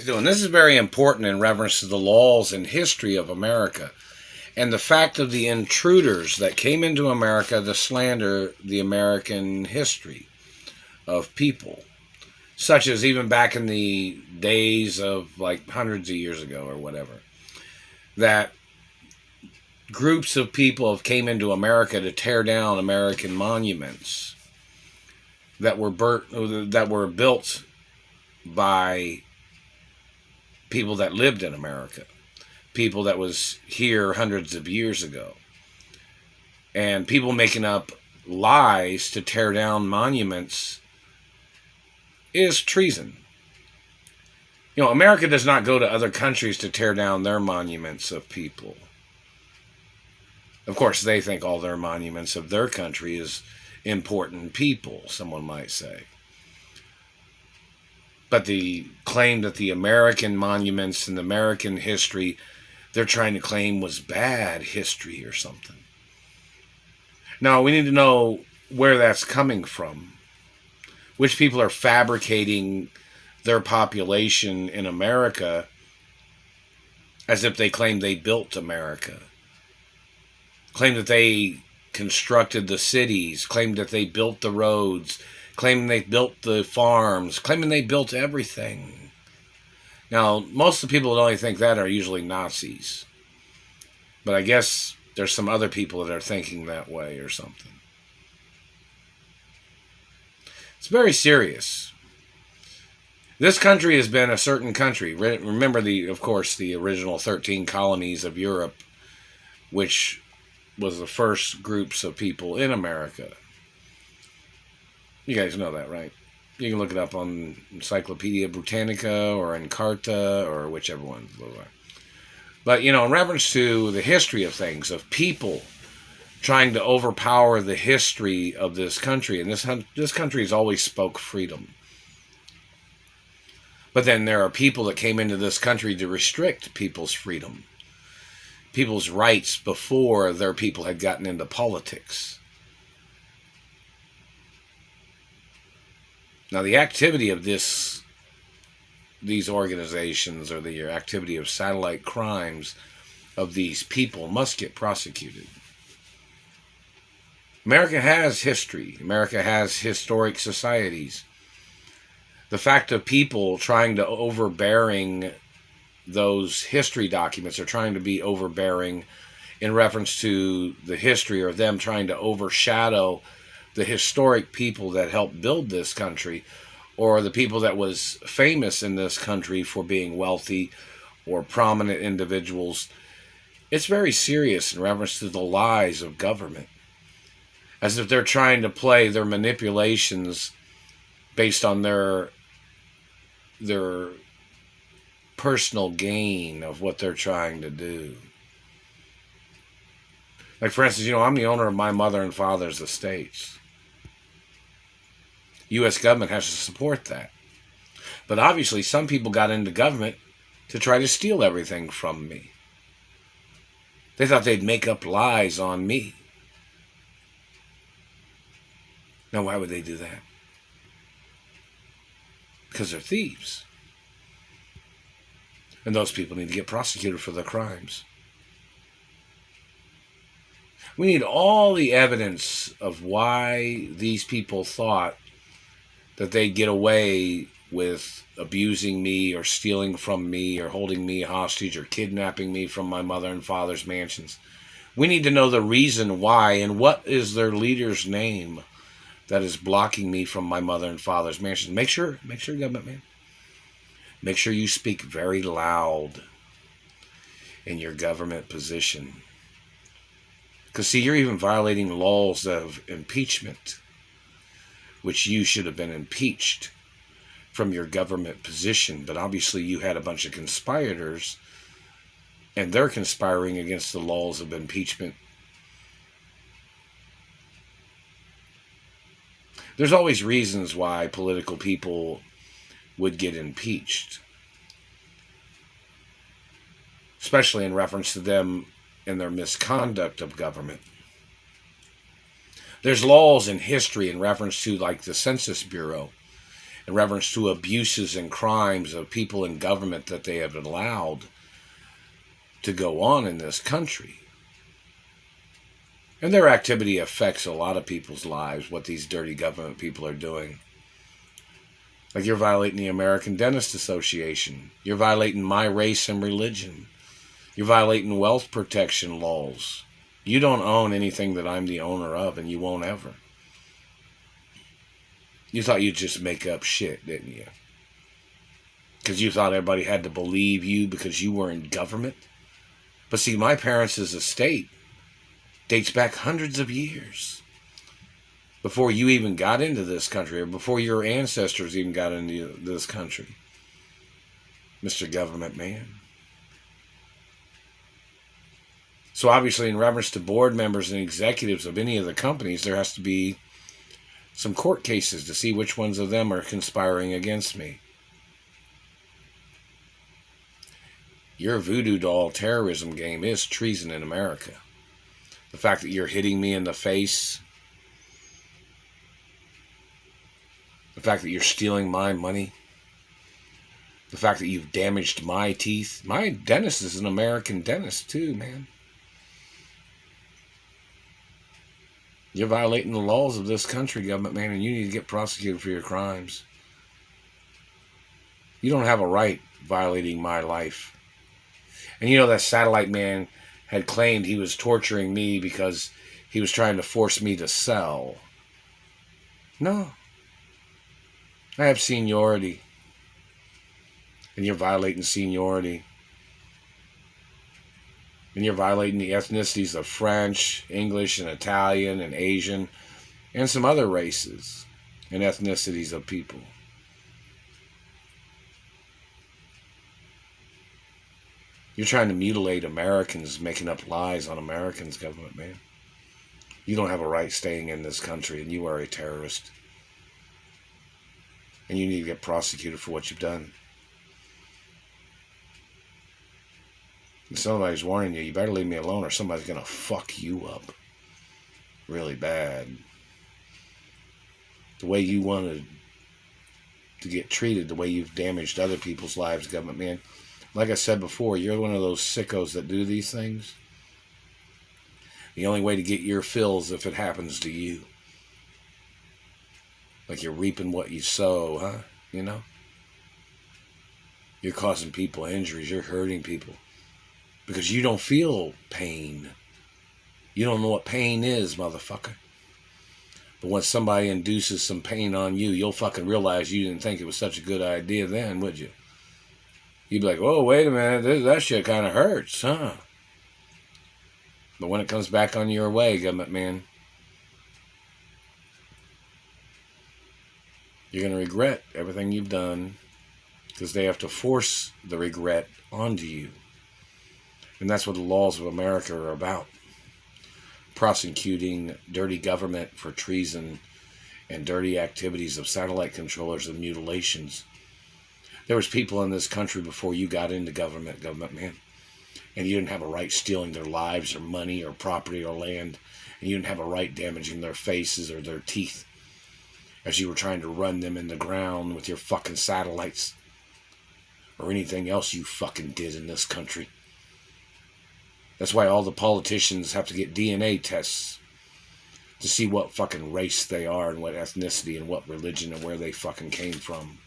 Doing this is very important in reference to the laws and history of America and the fact of the intruders that came into America to slander the American history of people, such as even back in the days of like hundreds of years ago or whatever, that groups of people have came into America to tear down American monuments that were built by people that lived in America, people that was here hundreds of years ago, and people making up lies to tear down monuments is treason. You know, America does not go to other countries to tear down their monuments of people. Of course, they think all their monuments of their country is important people, someone might say. But the claim that the American monuments and the American history they're trying to claim was bad history or something. Now, we need to know where that's coming from. Which people are fabricating their population in America as if they claim they built America. Claim that they constructed the cities, claim that they built the roads, claiming they built the farms, claiming they built everything. Now, most of the people that only think that are usually Nazis. But I guess there's some other people that are thinking that way or something. It's very serious. This country has been a certain country. Remember, of course, the original 13 colonies of Europe, which was the first groups of people in America. You guys know that, right? You can look it up on Encyclopedia Britannica or Encarta or whichever one. But, you know, in reference to the history of things, of people trying to overpower the history of this country, and this country has always spoke freedom. But then there are people that came into this country to restrict people's freedom, people's rights before their people had gotten into politics. Now, the activity of these organizations, or the activity of satellite crimes of these people, must get prosecuted. America has history. America has historic societies. The fact of people trying to overbearing those history documents, or trying to be overbearing in reference to the history, or them trying to overshadow the historic people that helped build this country, or the people that was famous in this country for being wealthy or prominent individuals. It's very serious in reference to the lies of government, as if they're trying to play their manipulations based on their personal gain of what they're trying to do. Like, for instance, I'm the owner of my mother and father's estates. U.S. government has to support that. But obviously, some people got into government to try to steal everything from me. They thought they'd make up lies on me. Now, why would they do that? Because they're thieves. And those people need to get prosecuted for their crimes. We need all the evidence of why these people thought that they'd get away with abusing me, or stealing from me, or holding me hostage, or kidnapping me from my mother and father's mansions. We need to know the reason why, and what is their leader's name that is blocking me from my mother and father's mansions. Make sure, government man. Make sure you speak very loud in your government position. Because, see, you're even violating laws of impeachment, which you should have been impeached from your government position. But obviously you had a bunch of conspirators, and they're conspiring against the laws of impeachment. There's always reasons why political people would get impeached, especially in reference to them and their misconduct of government. There's laws in history in reference to, like, the Census Bureau in reference to abuses and crimes of people in government that they have allowed to go on in this country. And their activity affects a lot of people's lives, what these dirty government people are doing. Like, you're violating the American Dentist Association. You're violating my race and religion. You're violating wealth protection laws. You don't own anything that I'm the owner of, and you won't ever. You thought you'd just make up shit, didn't you? Because you thought everybody had to believe you because you were in government. But see, my parents' estate dates back hundreds of years. Before you even got into this country, or before your ancestors even got into this country. Mr. Government Man. So obviously, in reference to board members and executives of any of the companies, there has to be some court cases to see which ones of them are conspiring against me. Your voodoo doll terrorism game is treason in America. The fact that you're hitting me in the face, the fact that you're stealing my money, the fact that you've damaged my teeth. My dentist is an American dentist too, man. You're violating the laws of this country, Government Man, and you need to get prosecuted for your crimes. You don't have a right violating my life. And you know that satellite man had claimed he was torturing me because he was trying to force me to sell. No. I have seniority. And you're violating seniority. And you're violating the ethnicities of French, English, and Italian, and Asian, and some other races and ethnicities of people. You're trying to mutilate Americans, making up lies on Americans, Government Man. You don't have a right staying in this country, and you are a terrorist. And you need to get prosecuted for what you've done. If somebody's warning you, you better leave me alone or somebody's going to fuck you up really bad. The way you wanted to get treated, the way you've damaged other people's lives, Government Man. Like I said before, you're one of those sickos that do these things. The only way to get your fills if it happens to you. Like you're reaping what you sow, huh? You know? You're causing people injuries. You're hurting people. Because you don't feel pain. You don't know what pain is, motherfucker. But when somebody induces some pain on you, you'll fucking realize you didn't think it was such a good idea then, would you? You'd be like, oh, wait a minute, that shit kind of hurts, huh? But when it comes back on your way, Government Man, you're going to regret everything you've done because they have to force the regret onto you. And that's what the laws of America are about. Prosecuting dirty government for treason and dirty activities of satellite controllers and mutilations. There was people in this country before you got into government, Government Man. And you didn't have a right stealing their lives or money or property or land. And you didn't have a right damaging their faces or their teeth as you were trying to run them in the ground with your fucking satellites or anything else you fucking did in this country. That's why all the politicians have to get DNA tests to see what fucking race they are and what ethnicity and what religion and where they fucking came from.